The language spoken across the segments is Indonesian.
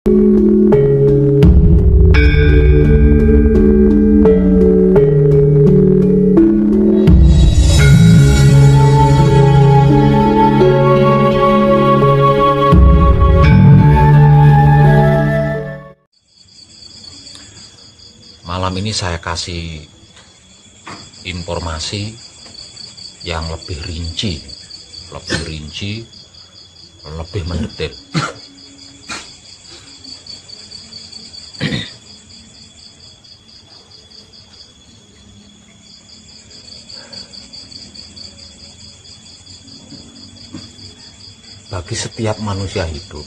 Malam ini saya kasih informasi yang lebih rinci, lebih mendetail. Bagi setiap manusia hidup,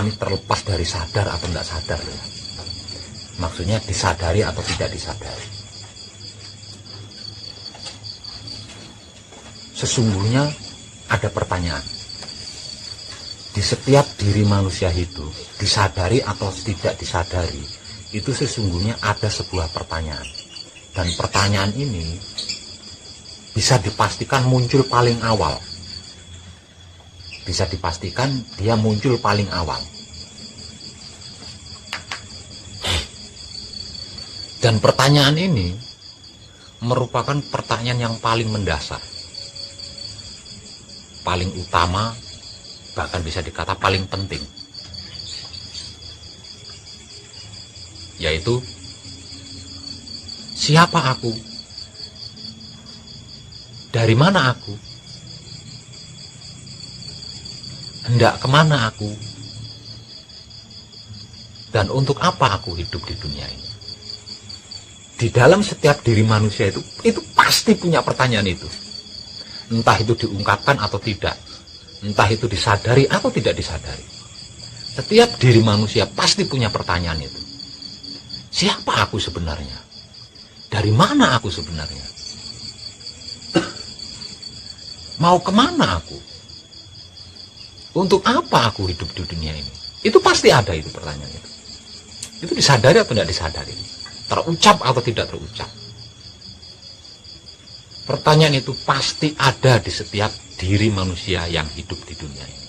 ini terlepas dari sadar atau tidak sadar ya. Maksudnya disadari atau tidak disadari. Sesungguhnya ada pertanyaan. Di setiap diri manusia hidup, disadari atau tidak disadari, itu sesungguhnya ada sebuah pertanyaan. Dan pertanyaan ini bisa dipastikan muncul paling awal. Bisa dipastikan dia muncul paling awal. Dan pertanyaan ini merupakan pertanyaan yang paling mendasar, paling utama, bahkan bisa dikata paling penting, yaitu siapa aku? Dari mana aku? Hendak kemana aku? Dan untuk apa aku hidup di dunia ini? Di dalam setiap diri manusia itu pasti punya pertanyaan itu. Entah itu diungkapkan atau tidak. Entah itu disadari atau tidak disadari. Setiap diri manusia pasti punya pertanyaan itu. Siapa aku sebenarnya? Dari mana aku sebenarnya? Mau kemana aku? Untuk apa aku hidup di dunia ini? Itu pasti ada itu pertanyaan itu. Itu disadari atau tidak disadari? Terucap atau tidak terucap? Pertanyaan itu pasti ada di setiap diri manusia yang hidup di dunia ini.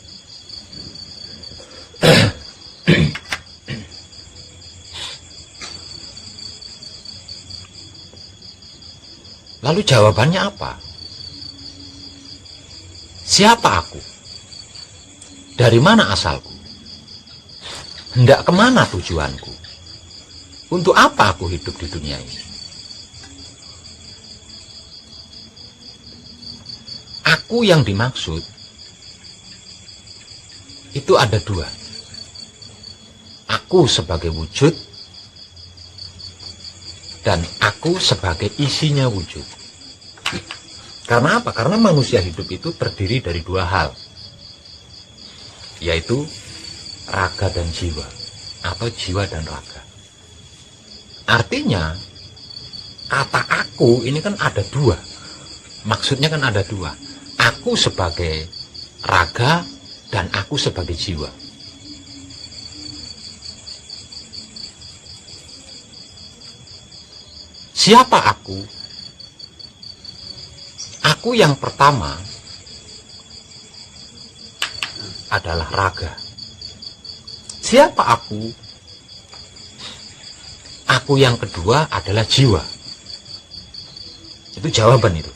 Lalu jawabannya apa? Siapa aku? Dari mana asalku? Hendak kemana tujuanku? Untuk apa aku hidup di dunia ini? Aku yang dimaksud itu ada dua. Aku sebagai wujud dan aku sebagai isinya wujud. Karena apa? Karena manusia hidup itu terdiri dari dua hal, yaitu raga dan jiwa, atau jiwa dan raga. Artinya kata aku ini kan ada dua. Maksudnya kan ada dua. Aku sebagai raga dan aku sebagai jiwa. Siapa aku? Aku yang pertama adalah raga. Siapa aku? Aku yang kedua adalah jiwa. Itu jawaban itu.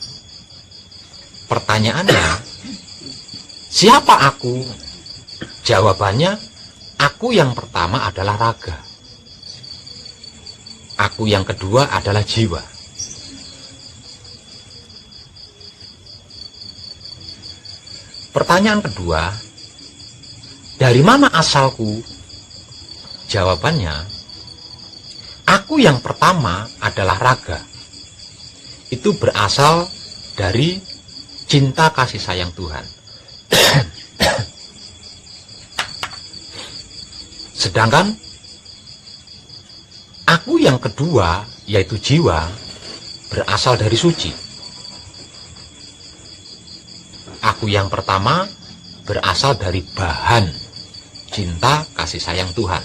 Pertanyaannya, siapa aku? Jawabannya, aku yang pertama adalah raga. Aku yang kedua adalah jiwa. Pertanyaan kedua, dari mana asalku? Jawabannya, aku yang pertama adalah raga. Itu berasal dari cinta kasih sayang Tuhan. Sedangkan aku yang kedua, yaitu jiwa, berasal dari suci. Aku yang pertama berasal dari bahan cinta kasih sayang Tuhan.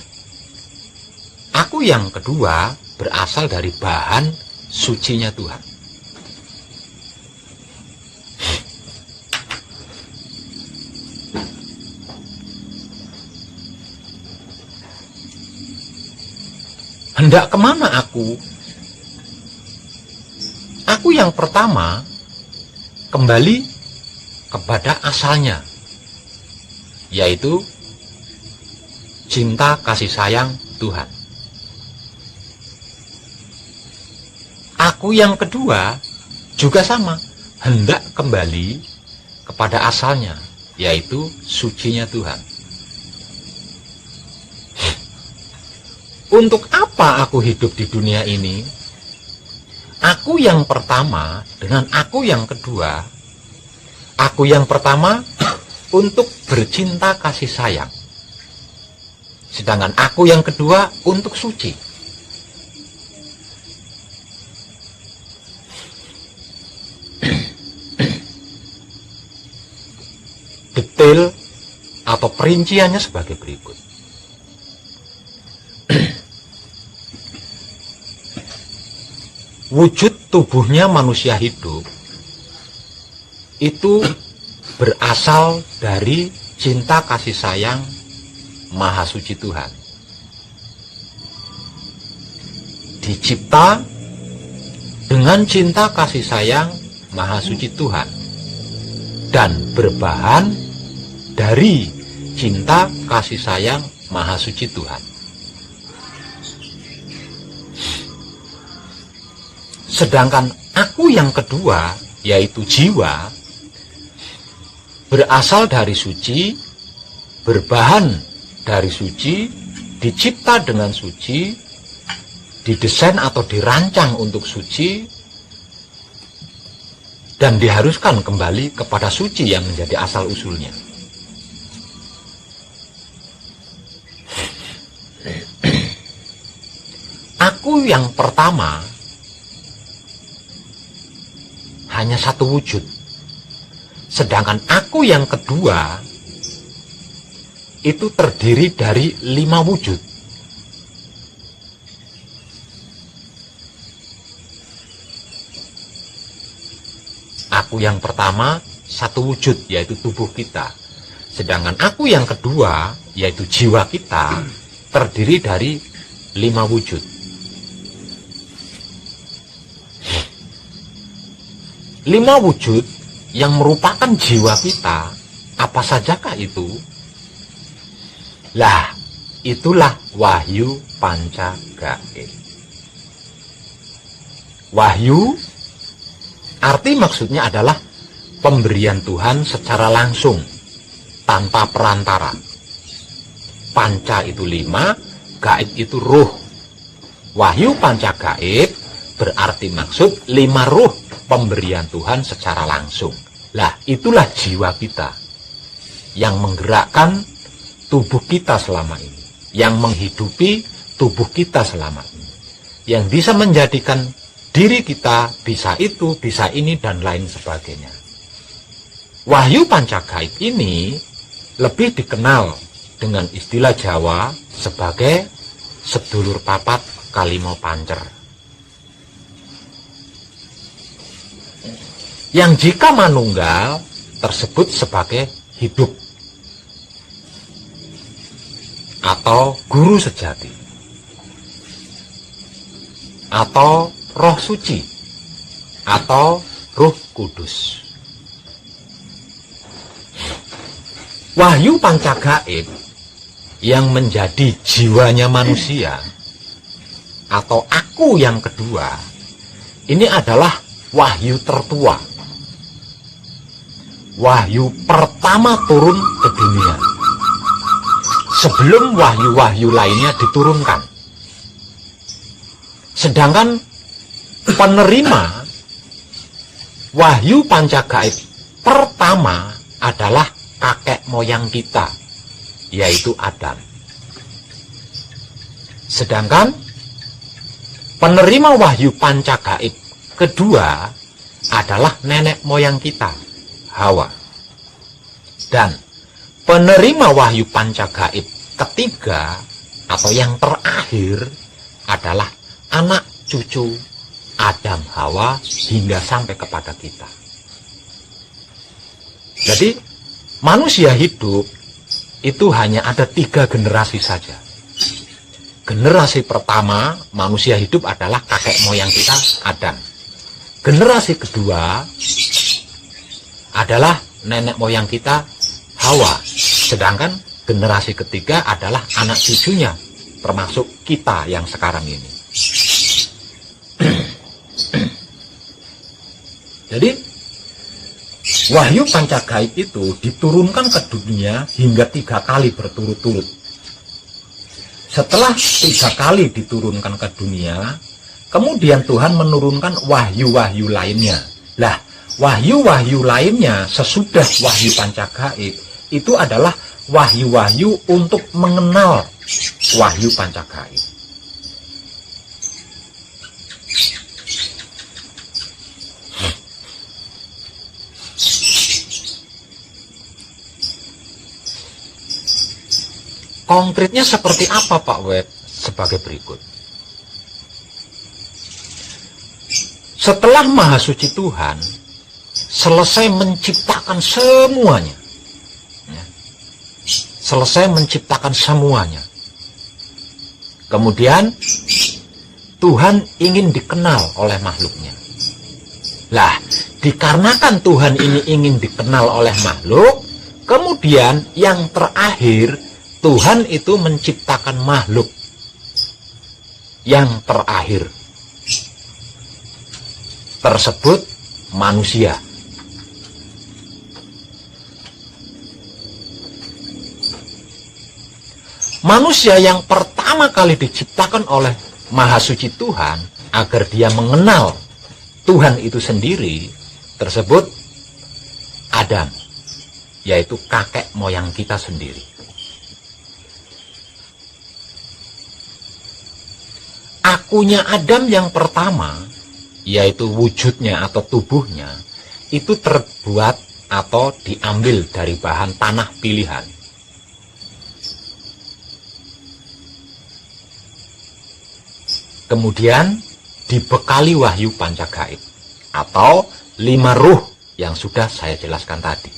Aku yang kedua berasal dari bahan sucinya Tuhan. Hendak kemana aku? Aku yang pertama kembali kepada asalnya, yaitu cinta kasih sayang Tuhan. Aku yang kedua juga sama, hendak kembali kepada asalnya, yaitu sucinya Tuhan. Untuk apa aku hidup di dunia ini? Aku yang pertama dengan aku yang kedua. Aku yang pertama untuk bercinta kasih sayang. Sedangkan aku yang kedua untuk suci. Detail atau perinciannya sebagai berikut. Wujud tubuhnya manusia hidup itu berasal dari cinta kasih sayang Maha Suci Tuhan. Dicipta dengan cinta kasih sayang Maha Suci Tuhan dan berbahan dari cinta kasih sayang Maha Suci Tuhan. Sedangkan aku yang kedua, yaitu jiwa, berasal dari suci, berbahan dari suci, dicipta dengan suci, didesain atau dirancang untuk suci, dan diharuskan kembali kepada suci yang menjadi asal-usulnya. Aku yang pertama hanya satu wujud, sedangkan aku yang kedua itu terdiri dari 5 wujud. Aku yang pertama satu wujud, yaitu tubuh kita, sedangkan aku yang kedua, yaitu jiwa kita, terdiri dari 5 wujud. Lima wujud yang merupakan jiwa kita, apa sajakah itu? Lah, itulah wahyu panca gaib. Wahyu, arti maksudnya adalah pemberian Tuhan secara langsung, tanpa perantara. Panca itu 5, gaib itu ruh. Wahyu panca gaib berarti maksud 5 ruh pemberian Tuhan secara langsung. Lah, itulah jiwa kita yang menggerakkan tubuh kita selama ini, yang menghidupi tubuh kita selama ini, yang bisa menjadikan diri kita bisa itu, bisa ini, dan lain sebagainya. Wahyu panca gaib ini lebih dikenal dengan istilah Jawa sebagai sedulur papat kalimo pancer. Yang jika manunggal tersebut sebagai hidup atau guru sejati atau roh suci atau roh kudus. Wahyu panca gaib yang menjadi jiwanya manusia atau aku yang kedua ini adalah wahyu tertua. Wahyu pertama turun ke dunia sebelum wahyu-wahyu lainnya diturunkan. Sedangkan penerima wahyu panca gaib pertama adalah kakek moyang kita, yaitu Adam. Sedangkan penerima wahyu panca gaib kedua adalah nenek moyang kita, Hawa. Dan penerima wahyu panca gaib ketiga atau yang terakhir adalah anak cucu Adam Hawa hingga sampai kepada kita. Jadi manusia hidup itu hanya ada 3 generasi saja. generasi pertama manusia hidup adalah kakek moyang kita, Adam. Generasi kedua adalah nenek moyang kita, Hawa. Sedangkan generasi ketiga adalah anak cucunya, termasuk kita yang sekarang ini. Jadi wahyu pancagaib itu diturunkan ke dunia hingga 3 kali berturut-turut. Setelah 3 kali diturunkan ke dunia, kemudian Tuhan menurunkan wahyu-wahyu lainnya. Lah, wahyu-wahyu lainnya sesudah wahyu pancagaib itu adalah wahyu-wahyu untuk mengenal wahyu pancagaib. Konkretnya seperti apa Pak Wet? Sebagai berikut. Setelah Maha Suci Tuhan selesai menciptakan semuanya, selesai menciptakan semuanya, kemudian Tuhan ingin dikenal oleh makhluknya. Lah, dikarenakan Tuhan ini ingin dikenal oleh makhluk, kemudian yang terakhir Tuhan itu menciptakan makhluk yang terakhir tersebut manusia. Manusia yang pertama kali diciptakan oleh Maha Suci Tuhan agar dia mengenal Tuhan itu sendiri tersebut Adam, yaitu kakek moyang kita sendiri. Akunya Adam yang pertama, yaitu wujudnya atau tubuhnya, itu terbuat atau diambil dari bahan tanah pilihan. Kemudian dibekali wahyu pancagaib atau 5 ruh yang sudah saya jelaskan tadi.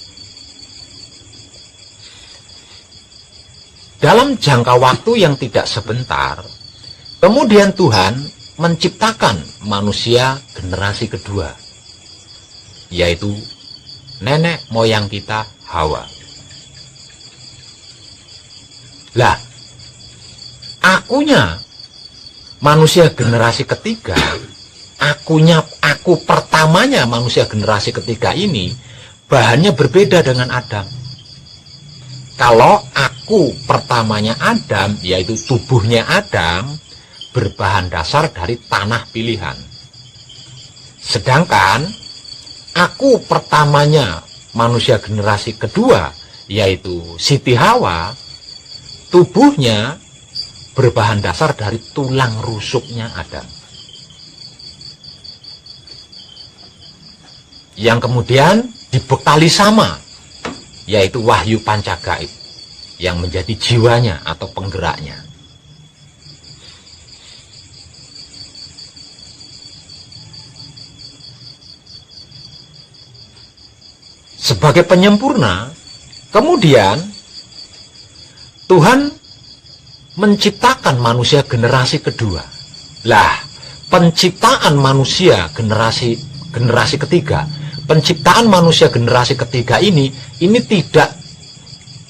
Dalam jangka waktu yang tidak sebentar, kemudian Tuhan menciptakan manusia generasi kedua, yaitu nenek moyang kita Hawa. Lah, akunya manusia generasi ketiga, aku pertamanya manusia generasi ketiga ini bahannya berbeda dengan Adam. Kalau aku pertamanya Adam, yaitu tubuhnya Adam, berbahan dasar dari tanah pilihan. Sedangkan aku pertamanya manusia generasi kedua, yaitu Siti Hawa, tubuhnya berbahan dasar dari tulang rusuknya Adam. Yang kemudian dibekali sama, yaitu wahyu pancagaib, yang menjadi jiwanya atau penggeraknya. Sebagai penyempurna, kemudian Tuhan menciptakan manusia generasi kedua. Lah, penciptaan manusia generasi ketiga, penciptaan manusia generasi ketiga ini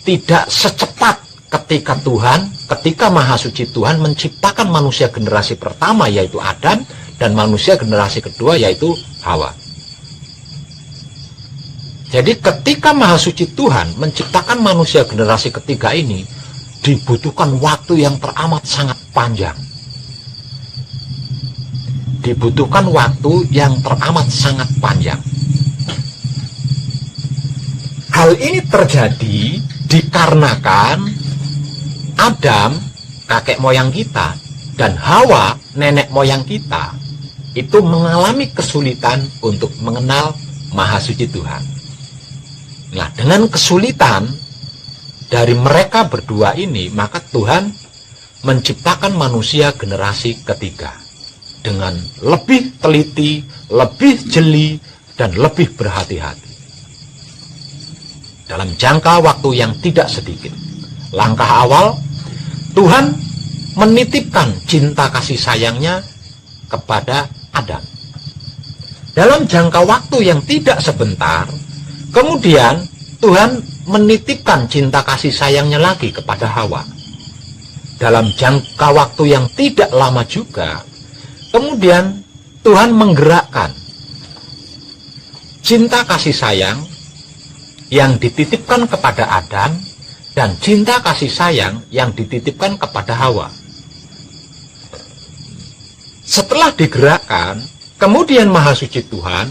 tidak secepat ketika Maha Suci Tuhan menciptakan manusia generasi pertama, yaitu Adam, dan manusia generasi kedua, yaitu Hawa. Jadi ketika Maha Suci Tuhan menciptakan manusia generasi ketiga ini, dibutuhkan waktu yang teramat sangat panjang. Dibutuhkan waktu yang teramat sangat panjang. Hal ini terjadi dikarenakan Adam, kakek moyang kita, dan Hawa, nenek moyang kita, itu mengalami kesulitan untuk mengenal Maha Suci Tuhan. Nah, dengan kesulitan dari mereka berdua ini, maka Tuhan menciptakan manusia generasi ketiga dengan lebih teliti, lebih jeli, dan lebih berhati-hati. Dalam jangka waktu yang tidak sedikit, langkah awal Tuhan menitipkan cinta kasih sayangnya kepada Adam. Dalam jangka waktu yang tidak sebentar, kemudian Tuhan menitipkan cinta kasih sayangnya lagi kepada Hawa. Dalam jangka waktu yang tidak lama juga, kemudian Tuhan menggerakkan cinta kasih sayang yang dititipkan kepada Adam dan cinta kasih sayang yang dititipkan kepada Hawa. Setelah digerakkan, kemudian Maha Suci Tuhan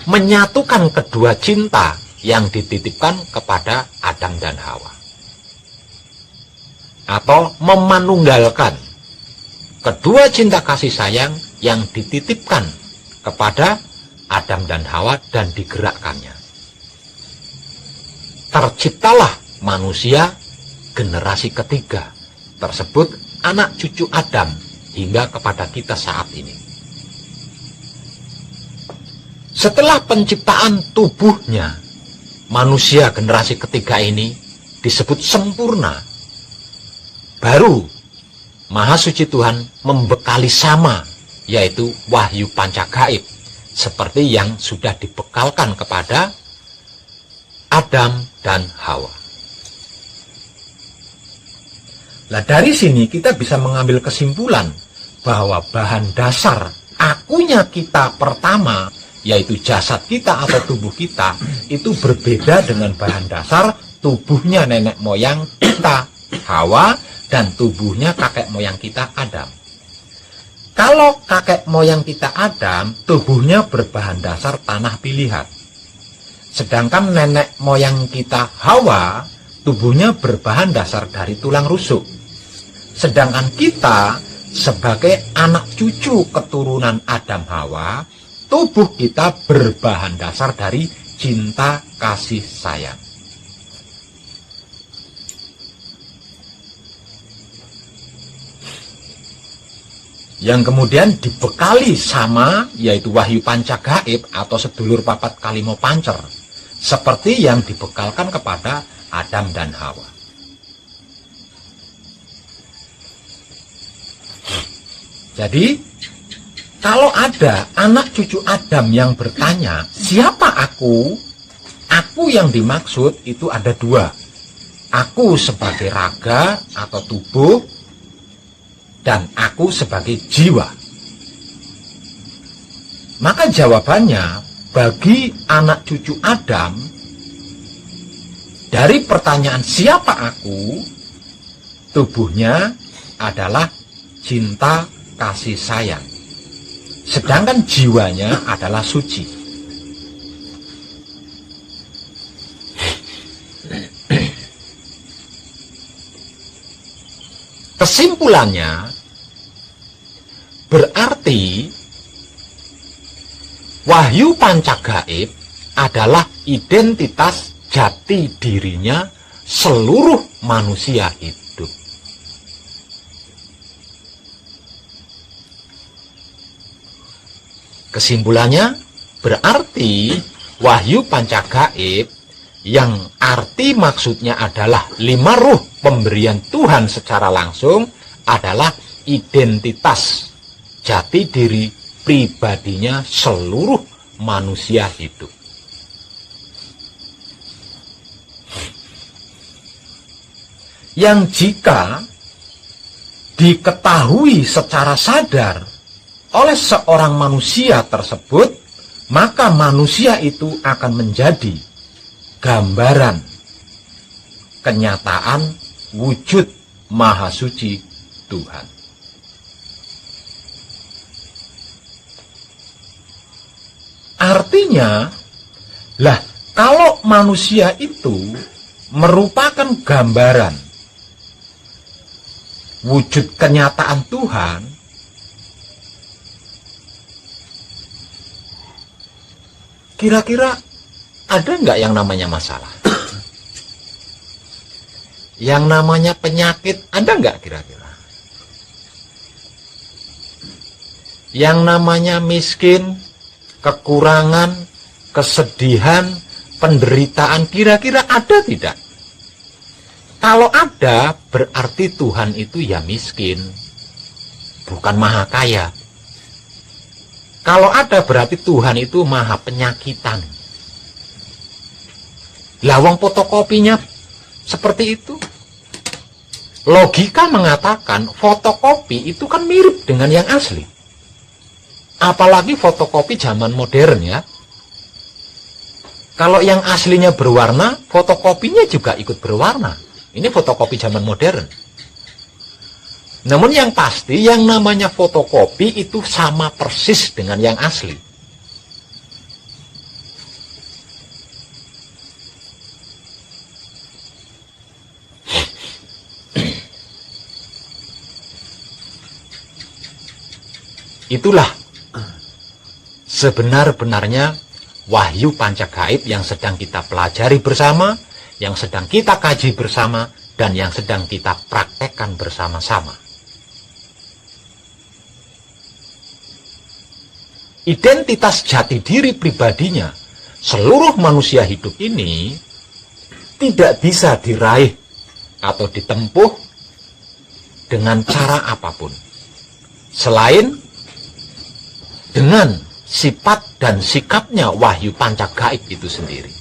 menyatukan kedua cinta yang dititipkan kepada Adam dan Hawa, atau memanunggalkan kedua cinta kasih sayang yang dititipkan kepada Adam dan Hawa dan digerakkannya. Terciptalah manusia generasi ketiga, tersebut anak cucu Adam hingga kepada kita saat ini. Setelah penciptaan tubuhnya, manusia generasi ketiga ini disebut sempurna. Baru Maha Suci Tuhan membekali sama, yaitu wahyu pancagaib, seperti yang sudah dibekalkan kepada Adam dan Hawa. Nah, dari sini kita bisa mengambil kesimpulan bahwa bahan dasar akunya kita pertama, yaitu jasad kita atau tubuh kita, itu berbeda dengan bahan dasar tubuhnya nenek moyang kita, Hawa, dan tubuhnya kakek moyang kita, Adam. Kalau kakek moyang kita Adam, tubuhnya berbahan dasar tanah pilihan. Sedangkan nenek moyang kita Hawa, tubuhnya berbahan dasar dari tulang rusuk. Sedangkan kita sebagai anak cucu keturunan Adam Hawa, tubuh kita berbahan dasar dari cinta kasih sayang. Yang kemudian dibekali sama, yaitu wahyu pancagaib atau sedulur papat kalimo pancer, seperti yang dibekalkan kepada Adam dan Hawa. Jadi, kalau ada anak cucu Adam yang bertanya, siapa aku? Aku yang dimaksud itu ada dua. Aku sebagai raga atau tubuh, dan aku sebagai jiwa. Maka jawabannya, bagi anak cucu Adam, dari pertanyaan siapa aku, tubuhnya adalah cinta kasih sayang, sedangkan jiwanya adalah suci. Kesimpulannya, berarti wahyu pancagaib adalah identitas jati dirinya seluruh manusia hidup. Kesimpulannya, berarti wahyu pancagaib yang arti maksudnya adalah 5 ruh pemberian Tuhan secara langsung adalah identitas jati diri pribadinya seluruh manusia hidup. Yang jika diketahui secara sadar oleh seorang manusia tersebut, maka manusia itu akan menjadi gambaran kenyataan wujud Maha Suci Tuhan. Artinya, lah kalau manusia itu merupakan gambaran wujud kenyataan Tuhan, kira-kira ada nggak yang namanya masalah? Yang namanya penyakit ada nggak kira-kira? Yang namanya miskin, kekurangan, kesedihan, penderitaan kira-kira ada tidak? Kalau ada, berarti Tuhan itu ya miskin, bukan maha kaya. Kalau ada berarti Tuhan itu maha penyakitan. Lawang fotokopinya seperti itu. Logika mengatakan fotokopi itu kan mirip dengan yang asli. Apalagi fotokopi zaman modern ya. Kalau yang aslinya berwarna, fotokopinya juga ikut berwarna. Ini fotokopi zaman modern. Namun yang pasti, yang namanya fotokopi itu sama persis dengan yang asli. Itulah sebenar-benarnya wahyu pancagaib yang sedang kita pelajari bersama, yang sedang kita kaji bersama, dan yang sedang kita praktekkan bersama-sama. Identitas jati diri pribadinya seluruh manusia hidup ini tidak bisa diraih atau ditempuh dengan cara apapun, selain dengan sifat dan sikapnya wahyu pancagaib itu sendiri.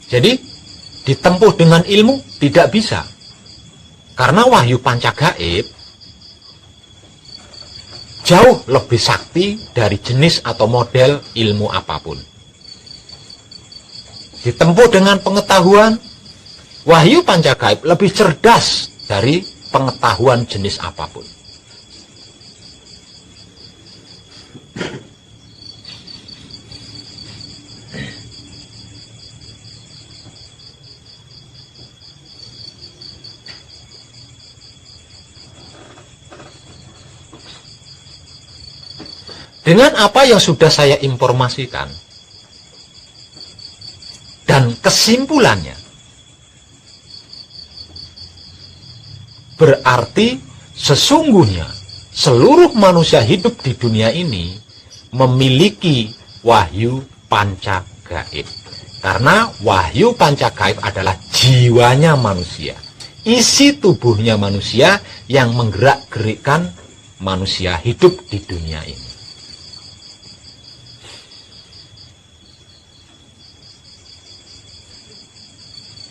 Jadi, ditempuh dengan ilmu tidak bisa. Karena wahyu pancagaib jauh lebih sakti dari jenis atau model ilmu apapun. Ditempuh dengan pengetahuan, wahyu pancagaib lebih cerdas dari pengetahuan jenis apapun. Dengan apa yang sudah saya informasikan dan kesimpulannya, berarti sesungguhnya seluruh manusia hidup di dunia ini memiliki wahyu pancagaib. Karena wahyu pancagaib adalah jiwanya manusia, isi tubuhnya manusia yang menggerak-gerikkan manusia hidup di dunia ini.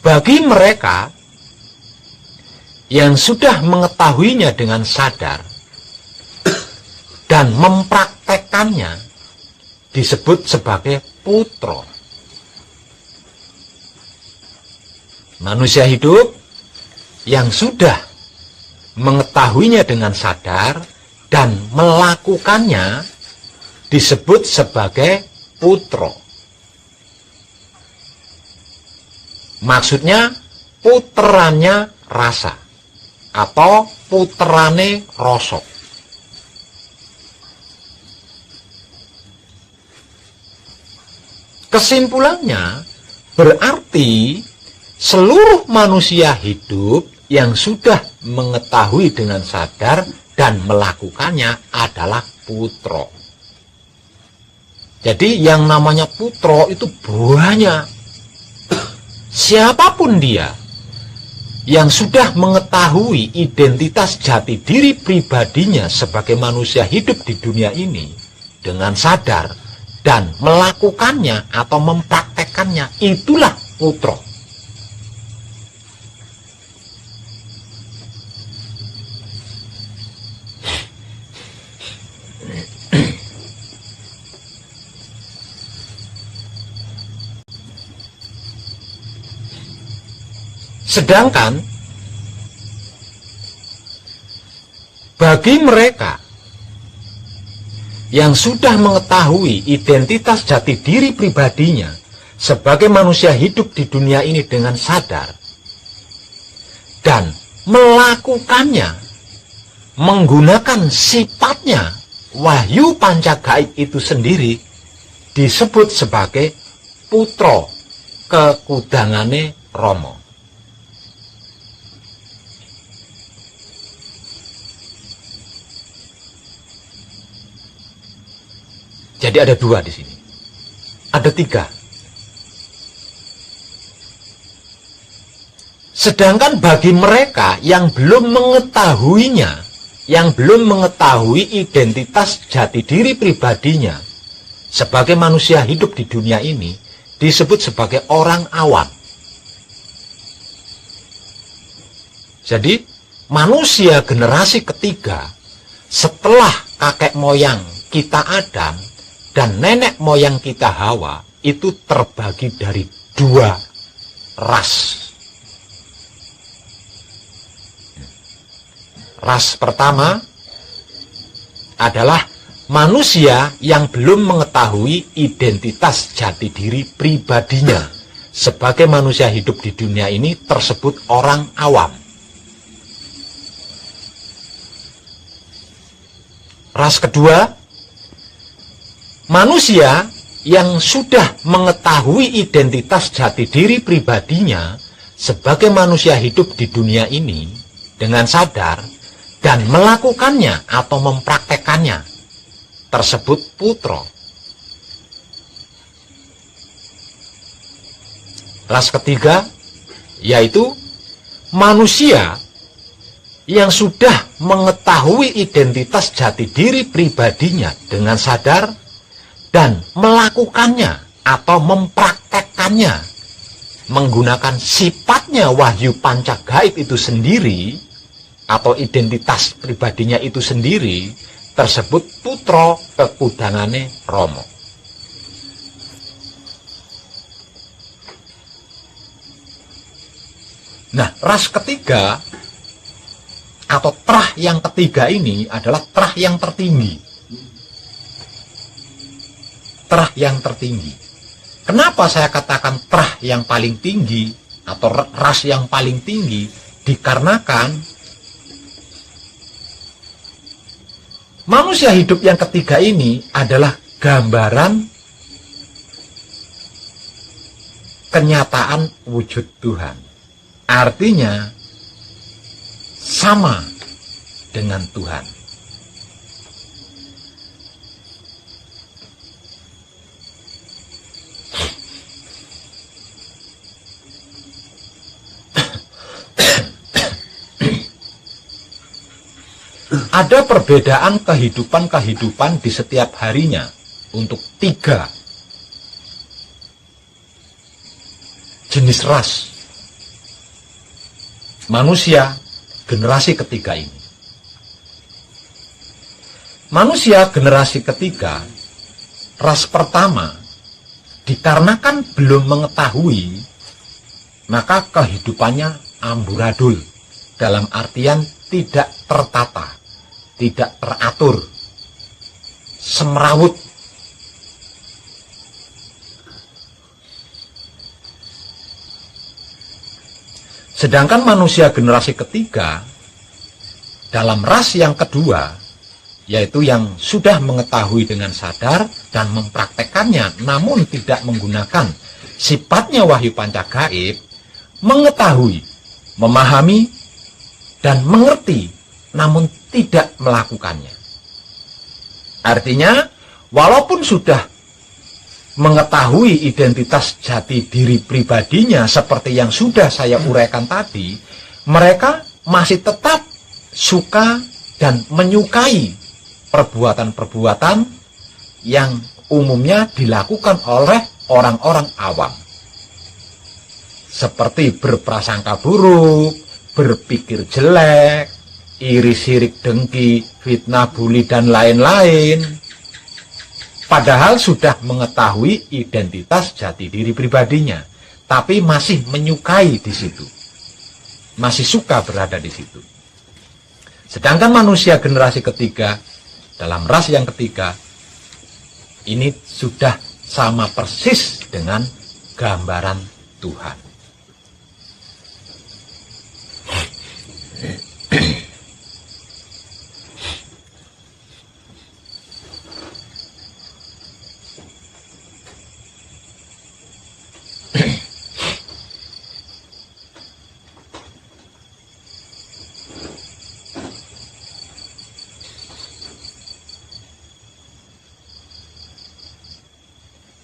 Bagi mereka yang sudah mengetahuinya dengan sadar dan mempraktekannya disebut sebagai putra. Manusia hidup yang sudah mengetahuinya dengan sadar dan melakukannya disebut sebagai putra. Maksudnya puterannya rasa atau puterane rosok. Kesimpulannya berarti seluruh manusia hidup yang sudah mengetahui dengan sadar dan melakukannya adalah putra. Jadi yang namanya putra itu banyak. Siapapun dia yang sudah mengetahui identitas jati diri pribadinya sebagai manusia hidup di dunia ini dengan sadar dan melakukannya atau mempraktekannya, itulah putra. Sedangkan bagi mereka yang sudah mengetahui identitas jati diri pribadinya sebagai manusia hidup di dunia ini dengan sadar dan melakukannya menggunakan sifatnya wahyu pancagaib itu sendiri, disebut sebagai putra kekudangane Rama. Jadi ada dua di sini. Ada tiga. Sedangkan bagi mereka yang belum mengetahuinya, yang belum mengetahui identitas jati diri pribadinya sebagai manusia hidup di dunia ini, disebut sebagai orang awam. Jadi manusia generasi ketiga setelah kakek moyang kita Adam dan nenek moyang kita Hawa itu terbagi dari dua ras. Ras pertama adalah manusia yang belum mengetahui identitas jati diri pribadinya sebagai manusia hidup di dunia ini, tersebut orang awam. Ras kedua, manusia yang sudah mengetahui identitas jati diri pribadinya sebagai manusia hidup di dunia ini dengan sadar dan melakukannya atau mempraktekannya, tersebut putra. Ras ketiga, yaitu manusia yang sudah mengetahui identitas jati diri pribadinya dengan sadar dan melakukannya atau mempraktekkannya menggunakan sifatnya wahyu panca gaib itu sendiri atau identitas pribadinya itu sendiri, tersebut putra kekudangane Rama. Nah, ras ketiga atau terah yang ketiga ini adalah terah yang tertinggi. Terah yang tertinggi. Kenapa saya katakan terah yang paling tinggi atau ras yang paling tinggi? Dikarenakan manusia hidup yang ketiga ini adalah gambaran kenyataan wujud Tuhan. Artinya sama dengan Tuhan. Ada perbedaan kehidupan-kehidupan di setiap harinya untuk 3 jenis ras manusia generasi ketiga ini. Manusia generasi ketiga, ras pertama, dikarenakan belum mengetahui, maka kehidupannya amburadul, dalam artian tidak tertata, tidak teratur, semrawut. Sedangkan manusia generasi ketiga, dalam ras yang kedua, yaitu yang sudah mengetahui dengan sadar dan mempraktekannya, namun tidak menggunakan sifatnya wahyu panca gaib, mengetahui, memahami, dan mengerti, namun tidak melakukannya. Artinya, walaupun sudah mengetahui identitas jati diri pribadinya seperti yang sudah saya uraikan tadi, mereka masih tetap suka dan menyukai perbuatan-perbuatan yang umumnya dilakukan oleh orang-orang awam. Seperti berprasangka buruk, berpikir jelek, iri sirik dengki, fitnah bully, dan lain-lain. Padahal sudah mengetahui identitas jati diri pribadinya, tapi masih menyukai di situ, masih suka berada di situ. Sedangkan manusia generasi ketiga, dalam ras yang ketiga, ini sudah sama persis dengan gambaran Tuhan.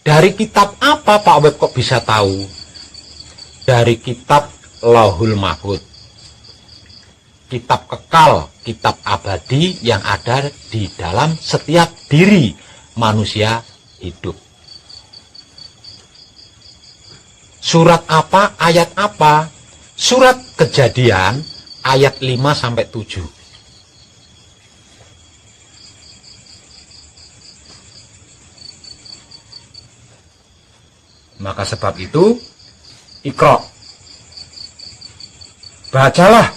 Dari kitab apa Pak Web kok bisa tahu? Dari kitab Lauhul Mahfuz. Kitab kekal, kitab abadi yang ada di dalam setiap diri manusia hidup. Surat apa, ayat apa? Surat Kejadian ayat 5-7. Maka sebab itu, Iqra. Bacalah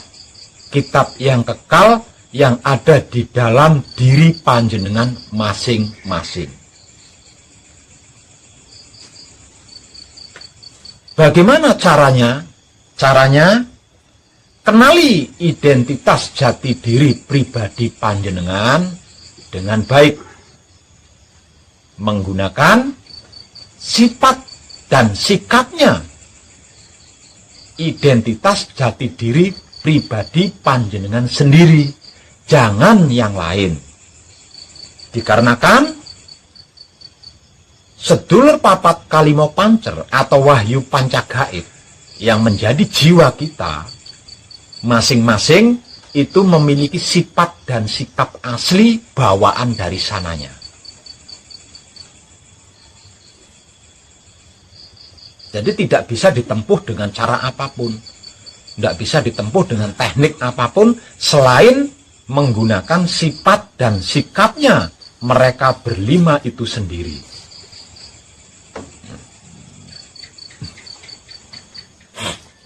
kitab yang kekal yang ada di dalam diri panjenengan masing-masing. Bagaimana caranya? Caranya, kenali identitas jati diri pribadi panjenengan dengan baik. Menggunakan sifat dan sikapnya. Identitas jati diri pribadi panjenengan sendiri, jangan yang lain. Dikarenakan sedulur papat kalimo pancer atau wahyu pancagaib yang menjadi jiwa kita, masing-masing itu memiliki sifat dan sikap asli bawaan dari sananya. Jadi tidak bisa ditempuh dengan cara apapun. Tidak bisa ditempuh dengan teknik apapun selain menggunakan sifat dan sikapnya mereka berlima itu sendiri.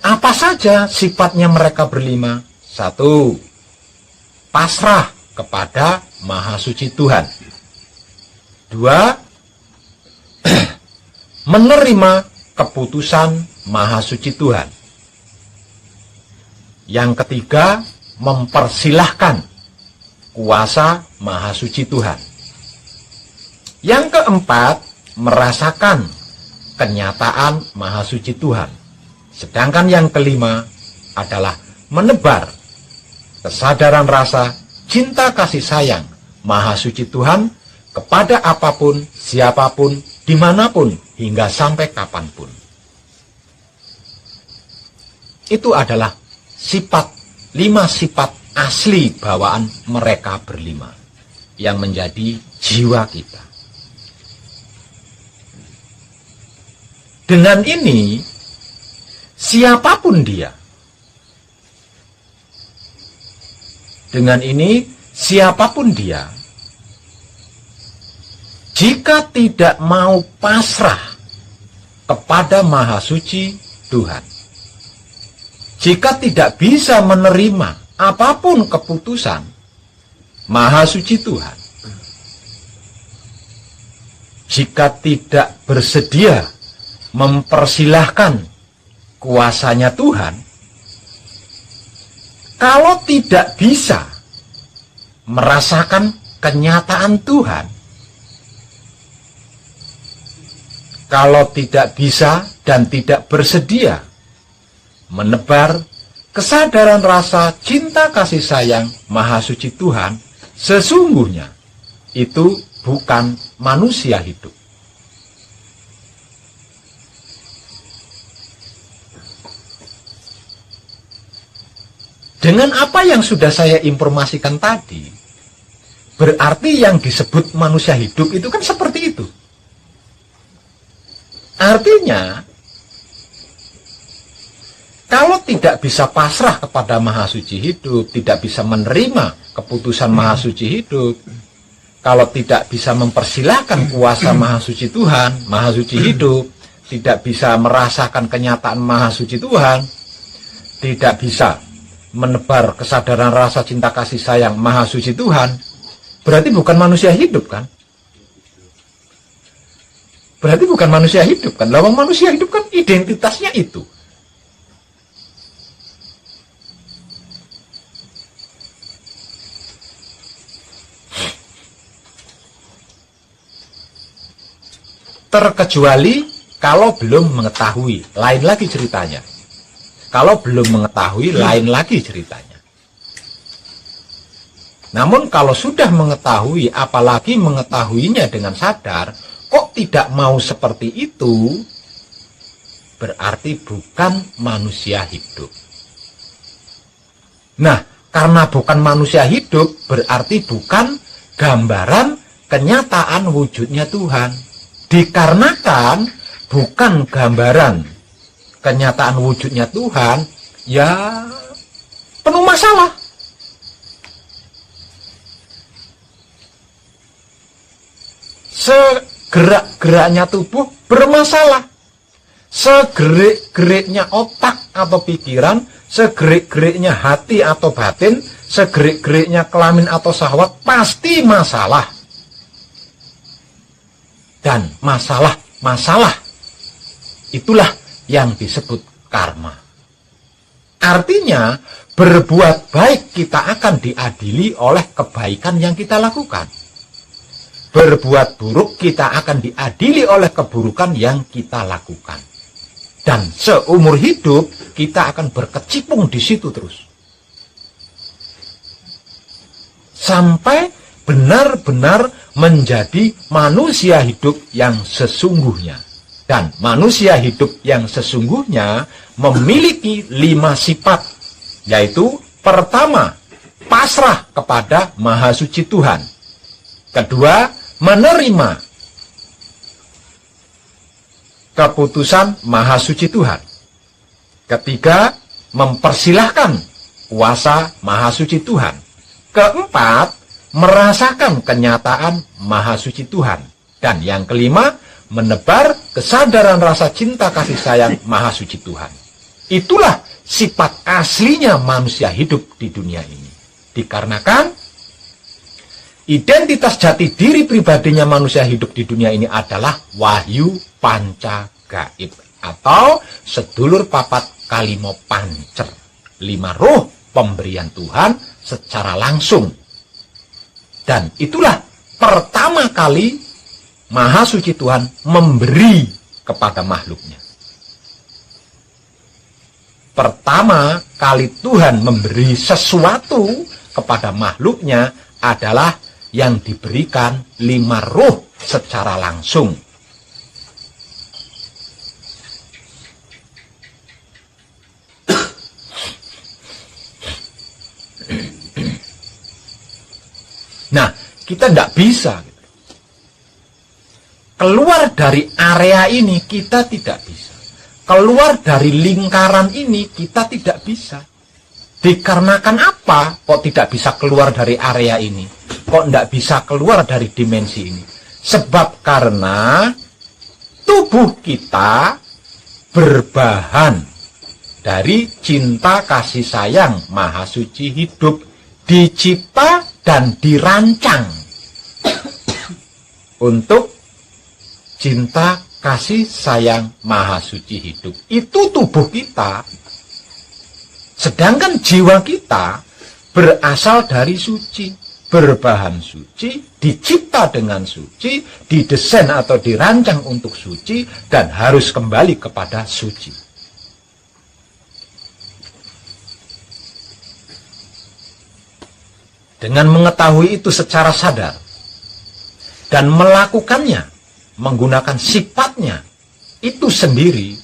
Apa saja sifatnya mereka berlima? 1. Pasrah kepada Maha Suci Tuhan. 2. Menerima keputusan Maha Suci Tuhan. Yang ketiga, mempersilahkan kuasa Maha Suci Tuhan. Yang keempat, merasakan kenyataan Maha Suci Tuhan. Sedangkan yang kelima adalah menebar kesadaran rasa cinta kasih sayang Maha Suci Tuhan kepada apapun, siapapun, dimanapun, hingga sampai kapanpun. Itu adalah lima sifat asli bawaan mereka berlima yang menjadi jiwa kita. Dengan ini, siapapun dia, jika tidak mau pasrah kepada Maha Suci Tuhan, jika tidak bisa menerima apapun keputusan Maha Suci Tuhan, jika tidak bersedia mempersilahkan kuasanya Tuhan, kalau tidak bisa merasakan kenyataan Tuhan, kalau tidak bisa dan tidak bersedia menebar kesadaran rasa cinta kasih sayang Maha Suci Tuhan, sesungguhnya itu bukan manusia hidup. Dengan apa yang sudah saya informasikan tadi, berarti yang disebut manusia hidup itu kan seperti itu. Artinya, kalau tidak bisa pasrah kepada Maha Suci hidup, tidak bisa menerima keputusan Maha Suci hidup, kalau tidak bisa mempersilahkan kuasa Maha Suci Tuhan, Maha Suci hidup, tidak bisa merasakan kenyataan Maha Suci Tuhan, tidak bisa menebar kesadaran rasa cinta kasih sayang Maha Suci Tuhan, berarti bukan manusia hidup kan? Berarti bukan manusia hidup kan? Lawang manusia hidup kan identitasnya itu. Terkecuali kalau belum mengetahui, lain lagi ceritanya. Kalau belum mengetahui, lain lagi ceritanya. Namun kalau sudah mengetahui, apalagi mengetahuinya dengan sadar, kok tidak mau seperti itu, berarti bukan manusia hidup. Nah, karena bukan manusia hidup, berarti bukan gambaran kenyataan wujudnya Tuhan. Dikarenakan bukan gambaran kenyataan wujudnya Tuhan, ya penuh masalah. Segerak-geraknya tubuh bermasalah. Segerik-geriknya otak atau pikiran, segerik-geriknya hati atau batin, segerik-geriknya kelamin atau syahwat, pasti masalah. Dan masalah-masalah itulah yang disebut karma. Artinya, berbuat baik kita akan diadili oleh kebaikan yang kita lakukan. Berbuat buruk kita akan diadili oleh keburukan yang kita lakukan. Dan seumur hidup kita akan berkecimpung di situ terus. Sampai benar-benar menjadi manusia hidup yang sesungguhnya. Dan manusia hidup yang sesungguhnya memiliki 5 sifat. Yaitu pertama, pasrah kepada Maha Suci Tuhan. Kedua, menerima keputusan Maha Suci Tuhan. Ketiga, mempersilahkan kuasa Maha Suci Tuhan. Keempat, merasakan kenyataan Maha Suci Tuhan. Dan yang kelima, menebar kesadaran rasa cinta kasih sayang Maha Suci Tuhan. Itulah sifat aslinya manusia hidup di dunia ini. Dikarenakan identitas jati diri pribadinya manusia hidup di dunia ini adalah wahyu panca gaib atau sedulur papat kalimo pancer. 5 roh pemberian Tuhan secara langsung. Dan itulah pertama kali Maha Suci Tuhan memberi kepada makhluknya. Pertama kali Tuhan memberi sesuatu kepada makhluknya adalah yang diberikan 5 roh secara langsung. Nah, kita tidak bisa keluar dari area ini, kita tidak bisa keluar dari lingkaran ini, kita tidak bisa. Dikarenakan apa kok tidak bisa keluar dari area ini? Kok tidak bisa keluar dari dimensi ini? Sebab karena tubuh kita berbahan dari cinta kasih sayang Maha Suci hidup, dicipta dan dirancang untuk cinta kasih sayang Maha Suci hidup. Itu tubuh kita. Sedangkan jiwa kita berasal dari suci, berbahan suci, dicipta dengan suci, didesain atau dirancang untuk suci, dan harus kembali kepada suci. Dengan mengetahui itu secara sadar dan melakukannya, menggunakan sifatnya itu sendiri,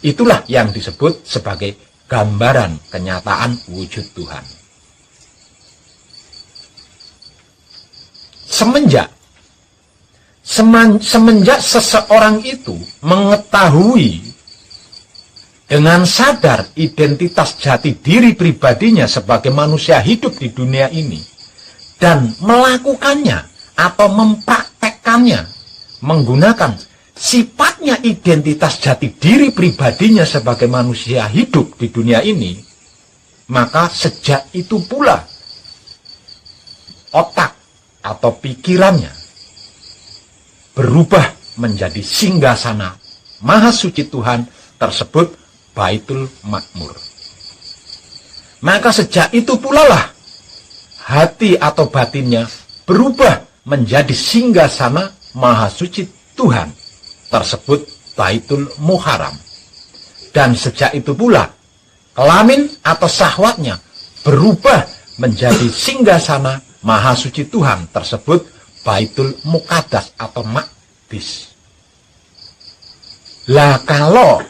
itulah yang disebut sebagai gambaran kenyataan wujud Tuhan. Semenjak seseorang itu mengetahui dengan sadar identitas jati diri pribadinya sebagai manusia hidup di dunia ini dan melakukannya atau mempraktekkannya menggunakan sifatnya identitas jati diri pribadinya sebagai manusia hidup di dunia ini, maka sejak itu pula otak atau pikirannya berubah menjadi singgasana Maha Suci Tuhan tersebut, Baitul Makmur. Maka sejak itu pula lah hati atau batinnya berubah menjadi singgasana Maha Suci Tuhan tersebut, Baitul Muharram. Dan sejak itu pula kelamin atau syahwatnya berubah menjadi singgasana Maha Suci Tuhan tersebut, Baitul Muqaddas atau Maqdis. Lah kalau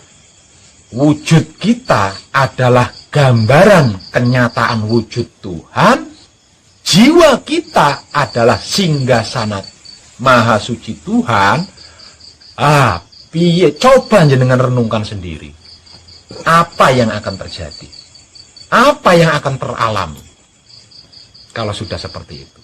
wujud kita adalah gambaran kenyataan wujud Tuhan, jiwa kita adalah singgasana maha suci Tuhan, piye, coba jenengan renungkan sendiri. Apa yang akan terjadi? Apa yang akan teralami kalau sudah seperti itu?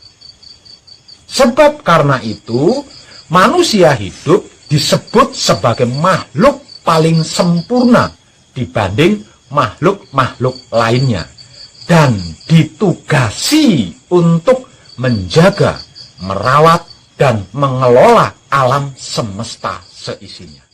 Sebab karena itu, manusia hidup disebut sebagai makhluk paling sempurna dibanding makhluk-makhluk lainnya, dan ditugasi untuk menjaga, merawat, dan mengelola alam semesta seisinya.